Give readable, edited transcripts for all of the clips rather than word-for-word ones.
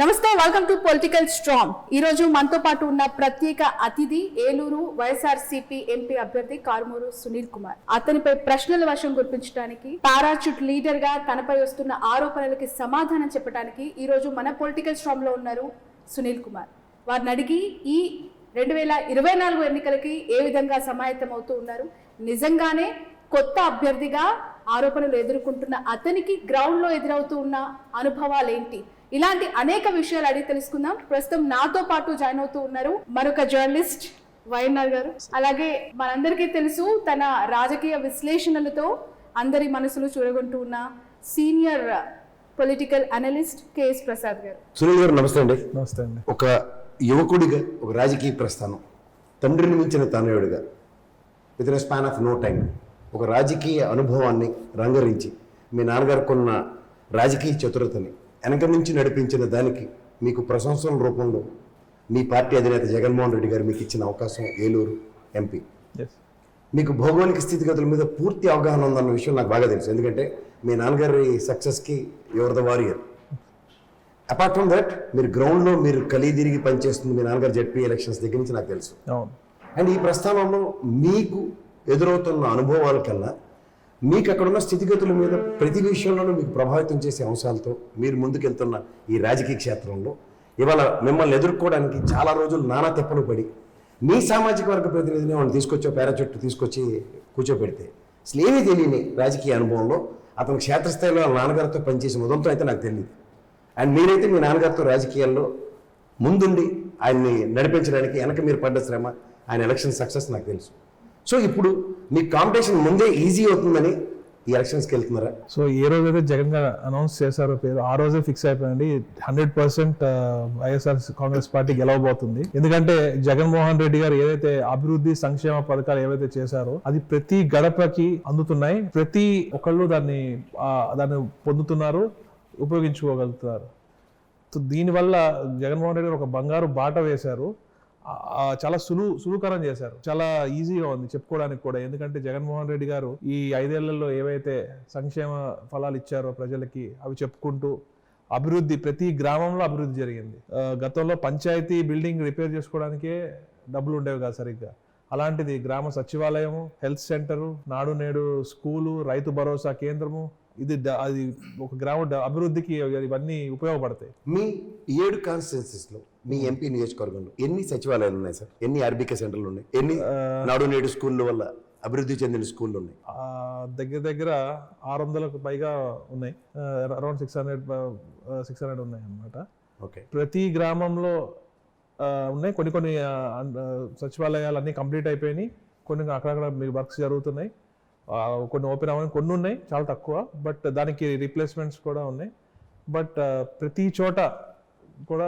నమస్తే, welcome to political strong. ఈ రోజు మనతో పాటు ఉన్న ప్రత్యేక అతిథి ఏలూరు వైఎస్ఆర్సీపీ ఎంపీ అభ్యర్థి కారుమూరు సునీల్ కుమార్. అతనిపై ప్రశ్నల వర్షం కురిపించడానికి, పారాచూట్ లీడర్ గా తనపై వస్తున్న ఆరోపణలకి సమాధానం చెప్పడానికి ఈ రోజు మన పొలిటికల్ స్ట్రాంగ్ లో ఉన్నారు సునీల్ కుమార్. వారిని అడిగి ఈ 2024 ఎన్నికలకి ఏ విధంగా సమాయత్తం అవుతూ ఉన్నారు, నిజంగానే కొత్త అభ్యర్థిగా ఆరోపణలు ఎదుర్కొంటున్న అతనికి గ్రౌండ్ లో ఎదురవుతూ ఉన్న అనుభవాలు ఏంటి, ఇలాంటి అనేక విషయాలు అడిగి తెలుసుకుందాం. ప్రస్తుతం నాతో పాటు జాయిన్ అవుతూ ఉన్నారు మరొక జర్నలిస్ట్ వైఎన్ఆర్ గారు. అలాగే మనందరికీ తెలుసు తన రాజకీయ విశ్లేషణలతో అందరి మనసులు చూరగొంటూ ఉన్న senior political analyst KS Prasad గారు. సునీల్ గారు నమస్తే అండి. నమస్తే అండి. ఒక యువకుడిగా ఒక రాజకీయ ప్రస్థానం, తండ్రిని మించిన తనయుడిగా within span of no time ఒక రాజకీయ అనుభవాన్ని రంగరించి మీ నాన్నగారికి ఉన్న రాజకీయ చతురతని వెనక నుంచి నడిపించిన దానికి మీకు ప్రశంసల రూపంలో మీ పార్టీ అధినేత జగన్మోహన్ రెడ్డి గారు మీకు ఇచ్చిన అవకాశం ఏలూరు ఎంపీ. మీకు భౌగోళిక స్థితిగతుల మీద పూర్తి అవగాహన ఉందన్న విషయం నాకు బాగా తెలుసు, ఎందుకంటే మీ నాన్నగారి సక్సెస్కి your the warrior. Apart from that మీరు గ్రౌండ్లో మీరు కలిదిరిగి పనిచేస్తుంది మీ నాన్నగారు జడ్పీ ఎలక్షన్స్ దగ్గర నుంచి నాకు తెలుసు. అండ్ ఈ ప్రస్థానంలో మీకు ఎదురవుతున్న అనుభవాల కన్నా మీకు అక్కడున్న స్థితిగతుల మీద ప్రతి విషయంలోనూ మీకు ప్రభావితం చేసే అంశాలతో మీరు ముందుకెళ్తున్న ఈ రాజకీయ క్షేత్రంలో ఇవాళ మిమ్మల్ని ఎదుర్కోవడానికి చాలా రోజులు నానా తెప్పలు పడి మీ సామాజిక వర్గ ప్రతినిధిని వాళ్ళు తీసుకొచ్చో పారాచూట్ తీసుకొచ్చి కూర్చోబెడితే అసలు ఏమీ తెలియని రాజకీయ అనుభవంలో అతను క్షేత్రస్థాయిలో వాళ్ళ నాన్నగారితో పనిచేసి మొదలతో అయితే నాకు తెలియదు. అండ్ మీరైతే మీ నాన్నగారితో రాజకీయాల్లో ముందుండి ఆయన్ని నడిపించడానికి వెనక మీరు పడ్డ శ్రమ, ఆయన ఎలక్షన్ సక్సెస్ నాకు తెలుసు. సో ఇప్పుడు మీ కాంపిటీషన్ ముందే ఈజీ అవుతుందని ఈ ఎలక్షన్స్కి వెళ్తున్నారా? సో ఏ రోజైతే జగన్ గారు అనౌన్స్ చేశారో పేరు, ఆ రోజే ఫిక్స్ అయిపోయింది 100% వైఎస్ఆర్ కాంగ్రెస్ పార్టీ గెలవబోతుంది. ఎందుకంటే జగన్మోహన్ రెడ్డి గారు ఏదైతే అభివృద్ధి సంక్షేమ పథకాలు ఏవైతే చేశారో అది ప్రతి గడపకి అందుతున్నాయి, ప్రతి ఒక్కళ్ళు దాన్ని పొందుతున్నారు, ఉపయోగించుకోగలుగుతున్నారు. సో దీనివల్ల జగన్మోహన్ రెడ్డి గారు ఒక బంగారు బాట వేశారు, చాలా సులువుకరం చేశారు, చాలా ఈజీగా ఉంది చెప్పుకోవడానికి కూడా. ఎందుకంటే జగన్మోహన్ రెడ్డి గారు ఈ 5 ఏళ్లలో ఏవైతే సంక్షేమ ఫలాలు ఇచ్చారో ప్రజలకి అవి చెప్పుకుంటూ అభివృద్ధి, ప్రతి గ్రామంలో అభివృద్ధి జరిగింది. గతంలో పంచాయతీ బిల్డింగ్ రిపేర్ చేసుకోవడానికే డబ్బులు ఉండేవి కాదు సరిగ్గా, అలాంటిది గ్రామ సచివాలయము, హెల్త్ సెంటరు, నాడు నేడు స్కూలు, రైతు భరోసా కేంద్రము, అది ఒక గ్రామ అభివృద్ధికి ఇవన్నీ ఉపయోగపడతాయి. మీ 7 కాన్స్టిట్యున్సీస్లో మీ ఎంపీ నియోజకవర్గంలో ఎన్ని సచివాలయాలు ఉన్నాయి సార్? ఎన్ని ఆర్బీకే సెంటర్లు ఉన్నాయి? ఎన్ని నాడు నేడు స్కూళ్ళ వల్ల అభివృద్ధి చెందిన స్కూళ్ళు ఉన్నాయి? దగ్గర 600కు పైగా ఉన్నాయి, అరౌండ్ 600 ఉన్నాయి అన్నమాట. ఓకే, ప్రతి గ్రామంలో ఉన్నాయి. కొన్ని సచివాలయాలు అన్నీ కంప్లీట్ అయిపోయినాయి, కొన్ని అక్కడక్కడ మీకు వర్క్స్ జరుగుతున్నాయి, కొన్ని ఓపెన్ అవ్వని కొన్ని ఉన్నాయి, చాలా తక్కువ. బట్ దానికి రీప్లేస్మెంట్స్ కూడా ఉన్నాయి. బట్ ప్రతి చోట కూడా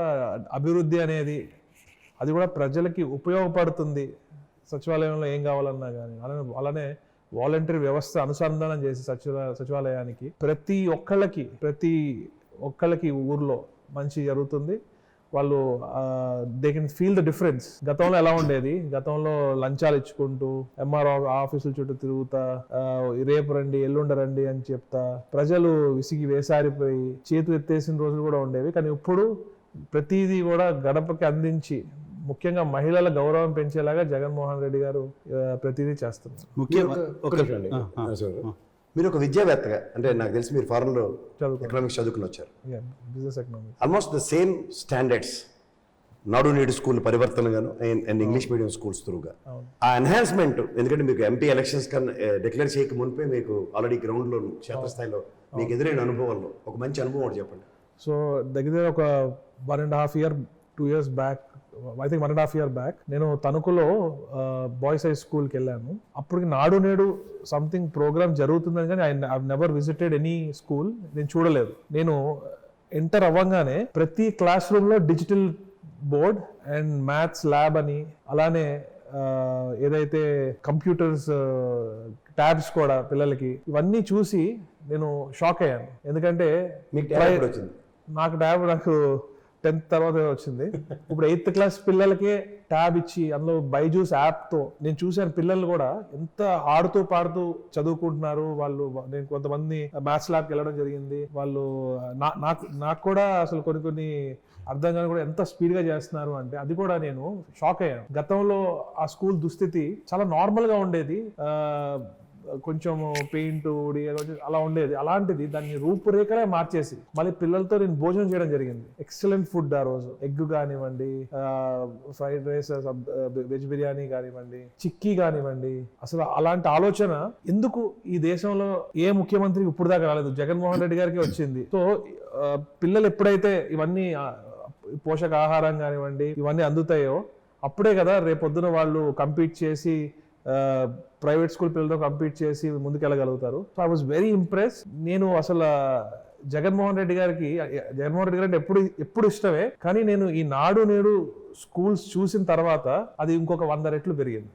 అభివృద్ధి అనేది అది కూడా ప్రజలకి ఉపయోగపడుతుంది. సచివాలయంలో ఏం కావాలన్నా కానీ అలానే వాలంటరీ వ్యవస్థ అనుసంధానం చేసి సచివాలయానికి ప్రతి ఒక్కళ్ళకి ఊర్లో మంచి జరుగుతుంది. వాళ్ళు they can feel the difference. గతంలో ఎలా ఉండేది, గతంలో లంచాలు ఇచ్చుకుంటూ ఎంఆర్ఓ ఆఫీసుల చుట్టూ తిరుగుతా, రేపు రండి ఎల్లుండ రండి అని చెప్తా ప్రజలు విసిగి వేసారిపోయి చేతులు ఎత్తేసిన రోజులు కూడా ఉండేవి. కానీ ఇప్పుడు ప్రతిదీ కూడా గడపకి అందించి, ముఖ్యంగా మహిళల గౌరవం పెంచేలాగా జగన్మోహన్ రెడ్డి గారు ప్రతిదీ చేస్తున్నారు. మీరు ఒక విద్యావేత్తగా, అంటే నాకు తెలిసి మీరు ఫారెన్లో ఎకనామిక్స్ చదువుకుని వచ్చారు. Business economics almost the same standards Nadu Nedu school పరివర్తనగాను అండ్ ఇంగ్లీష్ మీడియం స్కూల్స్ త్రూగా ఆ ఎన్హాన్స్మెంట్. ఎందుకంటే మీకు ఎంపీ ఎలక్షన్స్ కన్నా డిక్లేర్ చేయక మునిపే మీకు ఆల్రెడీ గ్రౌండ్లో క్షేత్రస్థాయిలో మీకు ఎదురైన అనుభవాల్లో ఒక మంచి అనుభవం ఒకటి చెప్పండి. సో దగ్గర ఒక 1.5 year 2 years back, I think 1.5 year back నేను తణుకులో బాయ్స్ హై స్కూల్కి వెళ్ళాను. అప్పటికి నాడు నేడు సంథింగ్ ప్రోగ్రామ్ జరుగుతుందని కానీ I never visited any school, నేను చూడలేదు. నేను ఎంటర్ అవ్వగానే ప్రతి క్లాస్ రూమ్లో digital board and maths lab అని, అలానే ఏదైతే కంప్యూటర్స్ ట్యాబ్స్ కూడా పిల్లలకి, ఇవన్నీ చూసి నేను షాక్ అయ్యాను. ఎందుకంటే నాకు 10th తర్వాత వచ్చింది. ఇప్పుడు 8th క్లాస్ పిల్లలకే ట్యాబ్ ఇచ్చి అందులో బైజూస్ యాప్తో నేను చూశాను పిల్లలు కూడా ఎంత ఆడుతూ పాడుతూ చదువుకుంటున్నారు వాళ్ళు. నేను కొంతమంది మ్యాథ్స్ ల్యాబ్కి వెళ్ళడం జరిగింది. వాళ్ళు నాకు కూడా అసలు కొన్ని అర్థం కాని కూడా ఎంత స్పీడ్ గా చేస్తున్నారు అంటే అది కూడా నేను షాక్ అయ్యాను. గతంలో ఆ స్కూల్ దుస్థితి చాలా నార్మల్ గా ఉండేది, కొంచెం పెయింట్ అలా ఉండేది. అలాంటిది దాన్ని రూపురేఖలే మార్చేసి మళ్ళీ పిల్లలతో నేను భోజనం చేయడం జరిగింది. ఎక్సలెంట్ ఫుడ్ ఆ రోజు, ఎగ్ కానివ్వండి, ఫ్రైడ్ రైస్, వెజ్ బిర్యానీ కానివ్వండి, చిక్కీ కానివ్వండి. అసలు అలాంటి ఆలోచన ఎందుకు ఈ దేశంలో ఏ ముఖ్యమంత్రికి ఇప్పుడు దాకా రాలేదు, జగన్మోహన్ రెడ్డి గారికి వచ్చింది. సో పిల్లలు ఎప్పుడైతే ఇవన్నీ పోషకాహారం కానివ్వండి ఇవన్నీ అందుతాయో అప్పుడే కదా రేపొద్దున వాళ్ళు కంపీట్ చేసి ప్రైవేట్ స్కూల్ పిల్లలతో కంపీట్ చేసి ముందుకెళ్ళగలుగుతారు. So I was very impress. నేను అసలు జగన్మోహన్ రెడ్డి గారికి అంటే ఎప్పుడు ఇష్టమే, కానీ నేను ఈ నాడు నేడు స్కూల్స్ చూసిన తర్వాత అది ఇంకొక 100 రెట్లు పెరిగింది.